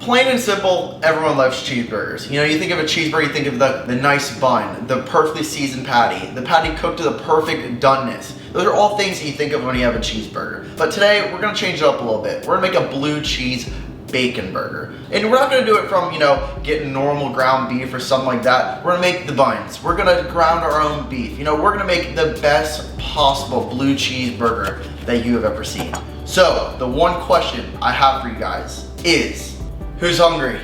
Plain and simple, everyone loves cheeseburgers. You know, you think of a cheeseburger, you think of the nice bun, the perfectly seasoned patty, the patty cooked to the perfect doneness. Those are all things that you think of when you have a cheeseburger. But today, we're gonna change it up a little bit. We're gonna make a blue cheese bacon burger. And we're not gonna do it from, you know, getting normal ground beef or something like that. We're gonna make the buns. We're gonna ground our own beef. You know, we're gonna make the best possible blue cheese burger that you have ever seen. So, the one question I have for you guys is, who's hungry?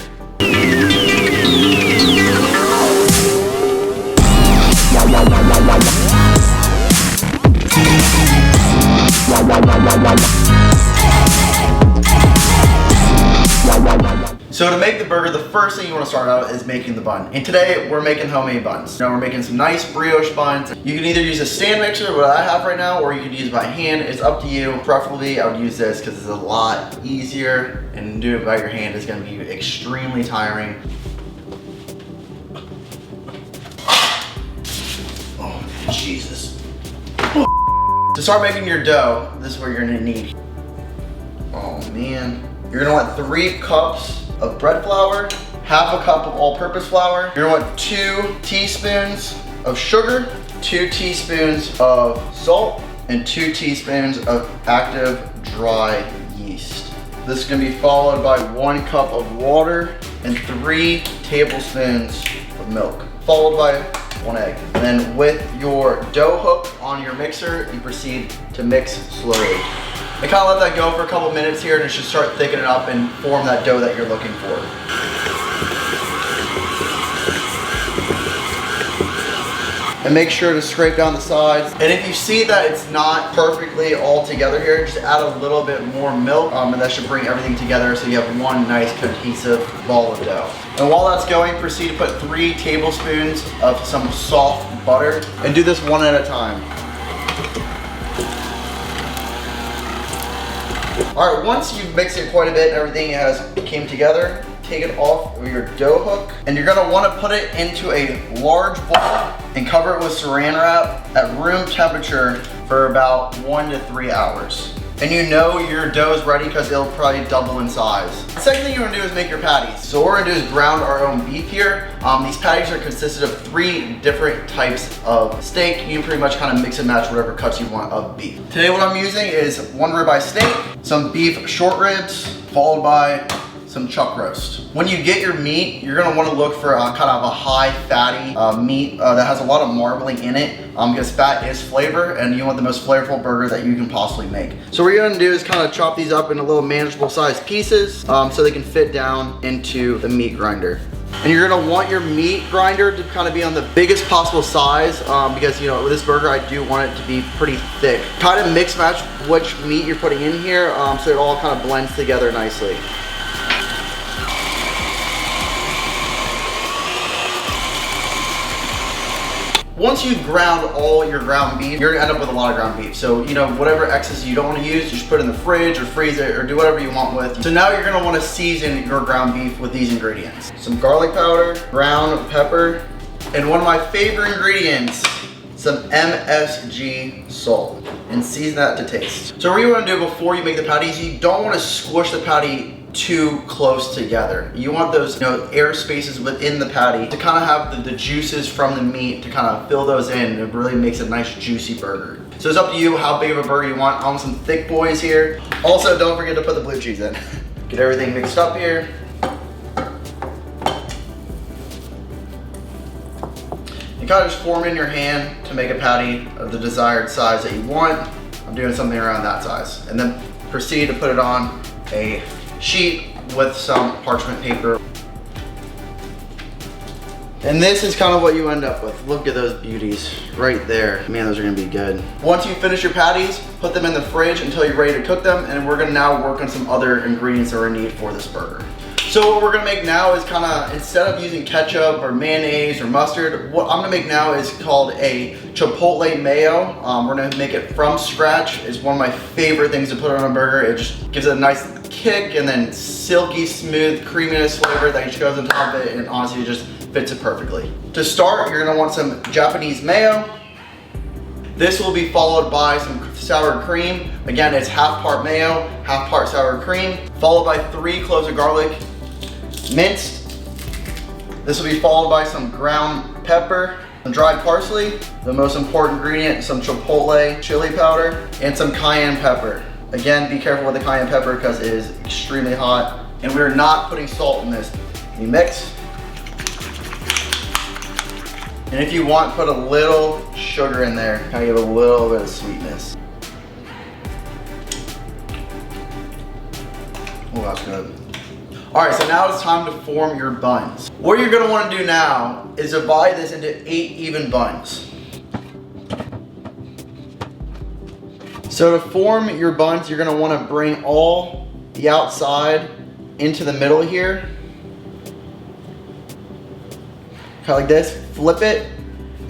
So to make the burger, the first thing you want to start out is making the bun. And today we're making homemade buns. Now we're making some nice brioche buns. You can either use a stand mixer, what I have right now, or you can use it by hand. It's up to you. Preferably I would use this because it's a lot easier, and doing it by your hand is going to be extremely tiring. Oh, Jesus. To start making your dough, this is what you're going to need. Oh man. You're going to want 3 cups of bread flour, half a cup of all-purpose flour. You're gonna want 2 teaspoons of sugar, 2 teaspoons of salt, and 2 teaspoons of Active Dry Yeast. This is gonna be followed by 1 cup of water and 3 tablespoons of milk, followed by 1 egg. And then with your dough hook on your mixer, you proceed to mix slowly. And kind of let that go for a couple minutes here, and it should start thickening up and form that dough that you're looking for. And make sure to scrape down the sides. And if you see that it's not perfectly all together here, just add a little bit more milk, and that should bring everything together so you have one nice cohesive ball of dough. And while that's going, proceed to put 3 tablespoons of some soft butter, and do this one at a time. All right, once you've mixed it quite a bit and everything came together, take it off of your dough hook, and you're gonna wanna put it into a large bowl and cover it with saran wrap at room temperature for about 1 to 3 hours. And you know your dough is ready because it'll probably double in size. The second thing you wanna do is make your patties. So what we're gonna do is ground our own beef here. These patties are consisted of 3 different types of steak. You can pretty much kind of mix and match whatever cuts you want of beef. Today what I'm using is 1 ribeye steak, some beef short ribs, followed by some chuck roast. When you get your meat, you're gonna wanna look for kind of a high fatty meat that has a lot of marbling in it, because fat is flavor, and you want the most flavorful burger that you can possibly make. So what you're gonna do is kind of chop these up into little manageable sized pieces so they can fit down into the meat grinder. And you're gonna want your meat grinder to kind of be on the biggest possible size because, you know, with this burger I do want it to be pretty thick. Kind of mix match which meat you're putting in here so it all kind of blends together nicely. Once you've ground all your ground beef, you're gonna end up with a lot of ground beef. So, you know, whatever excess you don't wanna use, just put it in the fridge or freeze it or do whatever you want with. So now you're gonna wanna season your ground beef with these ingredients. Some garlic powder, ground pepper, and one of my favorite ingredients, some MSG salt, and season that to taste. So what you wanna do before you make the patties, you don't wanna squish the patty too close together. You want those, you know, air spaces within the patty to kind of have the juices from the meat to kind of fill those in. It really makes a nice juicy burger. So it's up to you how big of a burger you want. I want some thick boys here. Also, don't forget to put the blue cheese in. Get everything mixed up here. You kind of just form it in your hand to make a patty of the desired size that you want. I'm doing something around that size. And then proceed to put it on a sheet with some parchment paper. And this is kind of what you end up with. Look at those beauties right there. Man, those are gonna be good. Once you finish your patties, put them in the fridge until you're ready to cook them, and we're gonna now work on some other ingredients that we need for this burger. So what we're gonna make now is kind of, instead of using ketchup or mayonnaise or mustard, what I'm gonna make now is called a Chipotle Mayo. We're gonna make it from scratch. It's one of my favorite things to put on a burger. It just gives it a nice kick and then silky smooth creaminess flavor that just goes on top of it, and honestly it just fits it perfectly. To start, you're gonna want some Japanese mayo. This will be followed by some sour cream. Again, it's half part mayo, half part sour cream, followed by 3 cloves of garlic, minced. This will be followed by some ground pepper, some dried parsley, the most important ingredient, some chipotle chili powder, and some cayenne pepper. Again, be careful with the cayenne pepper because it is extremely hot. And we're not putting salt in this. You mix. And if you want, put a little sugar in there, kind of give a little bit of sweetness. Oh, that's good. All right, so now it's time to form your buns. What you're gonna wanna do now is divide this into 8 even buns. So to form your buns, you're gonna wanna bring all the outside into the middle here. Kind of like this, flip it,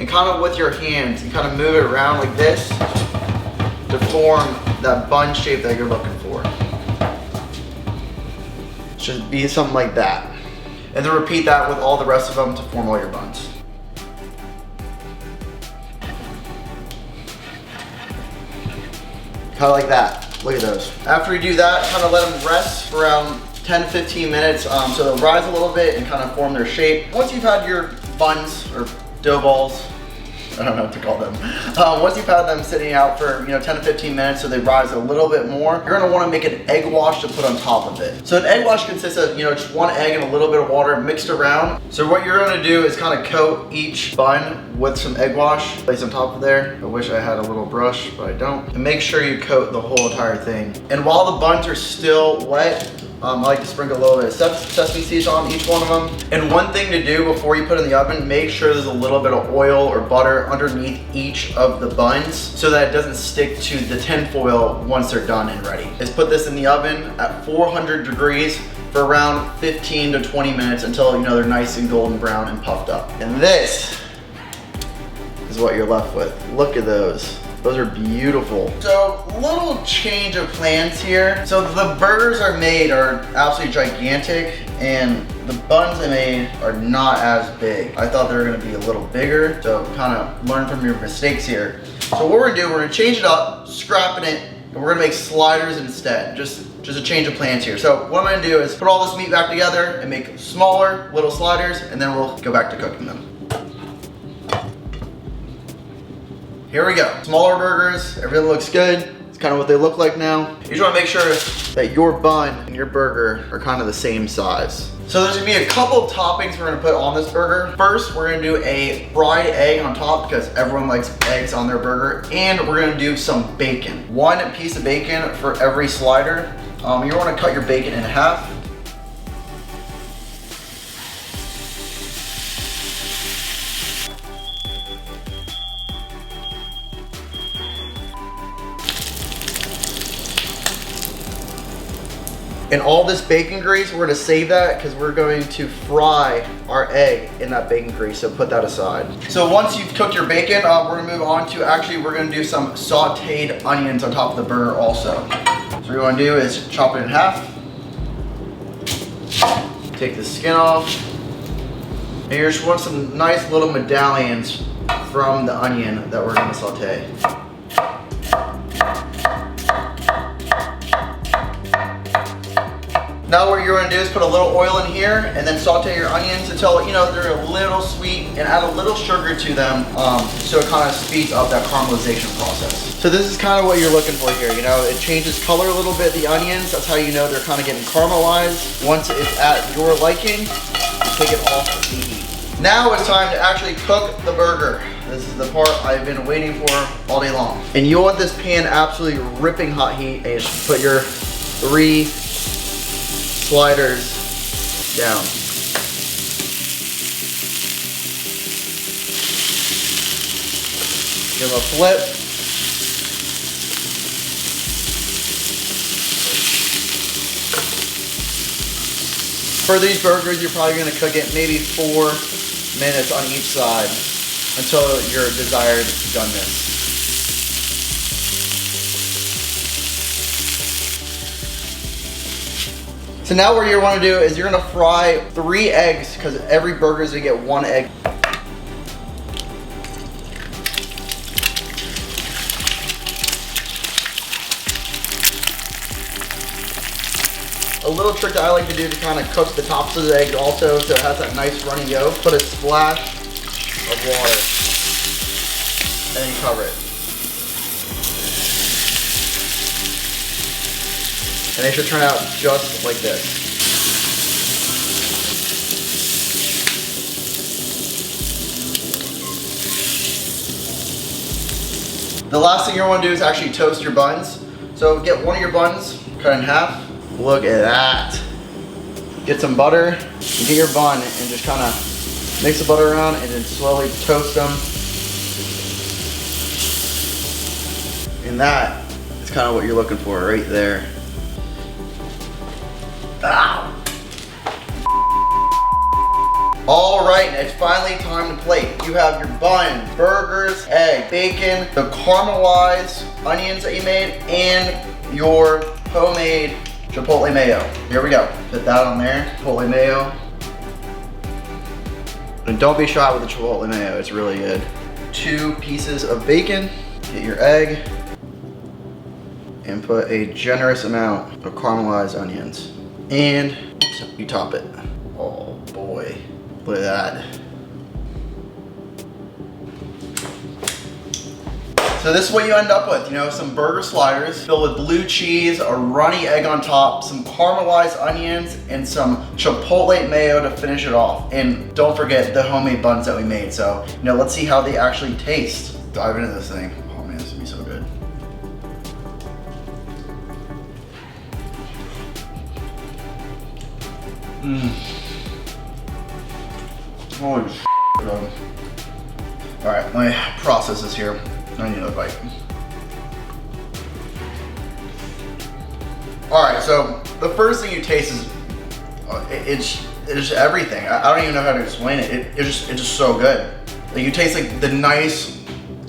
and kind of with your hands, you kind of move it around like this to form that bun shape that you're looking for. Should be something like that. And then repeat that with all the rest of them to form all your buns. Kind of like that. Look at those. After you do that, kind of let them rest for around 10-15 minutes so they'll rise a little bit and kind of form their shape. Once you've had your buns or dough balls, I don't know what to call them. Once you've had them sitting out for 10 to 15 minutes so they rise a little bit more, you're gonna wanna make an egg wash to put on top of it. So an egg wash consists of just 1 egg and a little bit of water mixed around. So what you're gonna do is kind of coat each bun with some egg wash, place on top of there. I wish I had a little brush, but I don't. And make sure you coat the whole entire thing. And while the buns are still wet, I like to sprinkle a little bit of sesame seeds on each one of them. And one thing to do before you put it in the oven, make sure there's a little bit of oil or butter underneath each of the buns so that it doesn't stick to the tin foil once they're done and ready. Is put this in the oven at 400 degrees for around 15 to 20 minutes until they're nice and golden brown and puffed up. And this is what you're left with. Look at those. Those are beautiful. So, little change of plans here. So the burgers are absolutely gigantic, and the buns I made are not as big. I thought they were gonna be a little bigger, so kind of learn from your mistakes here. So what we're gonna do, we're gonna change it up, scrapping it, and we're gonna make sliders instead. Just a change of plans here. So what I'm gonna do is put all this meat back together and make smaller little sliders, and then we'll go back to cooking them. Here we go. Smaller burgers, everything looks good. It's kind of what they look like now. You just want to make sure that your bun and your burger are kind of the same size. So there's gonna be a couple of toppings we're gonna put on this burger. First, we're gonna do a fried egg on top because everyone likes eggs on their burger. And we're gonna do some bacon. 1 piece of bacon for every slider. You wanna cut your bacon in half. And all this bacon grease, we're gonna save that because we're going to fry our egg in that bacon grease, so put that aside. So once you've cooked your bacon, we're gonna move on to, we're gonna do some sauteed onions on top of the burger also. So what you wanna do is chop it in half. Take the skin off. And you just want some nice little medallions from the onion that we're gonna saute. Now what you're gonna do is put a little oil in here and then saute your onions until they're a little sweet, and add a little sugar to them so it kind of speeds up that caramelization process. So this is kind of what you're looking for here. It changes color a little bit, the onions. That's how you know they're kind of getting caramelized. Once it's at your liking, you take it off the heat. Now it's time to actually cook the burger. This is the part I've been waiting for all day long. And you want this pan absolutely ripping hot heat, and you should put your 3 sliders down. Give them a flip. For these burgers, you're probably gonna cook it maybe 4 minutes on each side until your desired doneness. So now what you want to do is you're going to fry 3 eggs because every burger is going to get 1 egg. A little trick that I like to do to kind of cook the tops of the egg also, so it has that nice runny yolk. Put a splash of water and then you cover it. And they should turn out just like this. The last thing you want to do is actually toast your buns. So get one of your buns, cut in half. Look at that. Get some butter, and get your bun, and just kind of mix the butter around and then slowly toast them. And that is kind of what you're looking for right there. Ow. All right, it's finally time to plate. You have your bun, burgers, egg, bacon, the caramelized onions that you made, and your homemade Chipotle Mayo. Here we go. Put that on there, Chipotle Mayo. And don't be shy with the Chipotle Mayo, it's really good. 2 pieces of bacon, get your egg, and put a generous amount of caramelized onions. And you top it. Oh boy. Look at that. So this is what you end up with, you know, some burger sliders filled with blue cheese, a runny egg on top, some caramelized onions, and some Chipotle Mayo to finish it off. And don't forget the homemade buns that we made. So, you know, let's see how they actually taste. Dive into this thing. Oh man, this is gonna be so good. Holy shit, bro. Alright, my process is here. I need a bite. Alright, so the first thing you taste is, it's just everything. I don't even know how to explain it. It's just so good. Like you taste like the nice,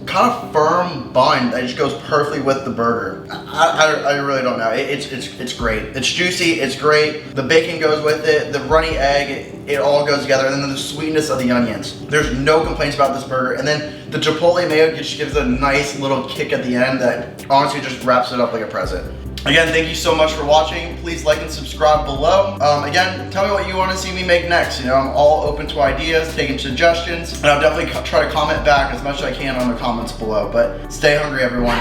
kind of firm bun that just goes perfectly with the burger. I really don't know. It's great. It's juicy, it's great. The bacon goes with it, the runny egg, it all goes together, and then the sweetness of the onions. There's no complaints about this burger. And then the Chipotle Mayo just gives a nice little kick at the end that honestly just wraps it up like a present. Again, thank you so much for watching. Please like and subscribe below. Again, tell me what you want to see me make next. You know, I'm all open to ideas, taking suggestions, and I'll definitely try to comment back as much as I can on the comments below. But stay hungry, everyone.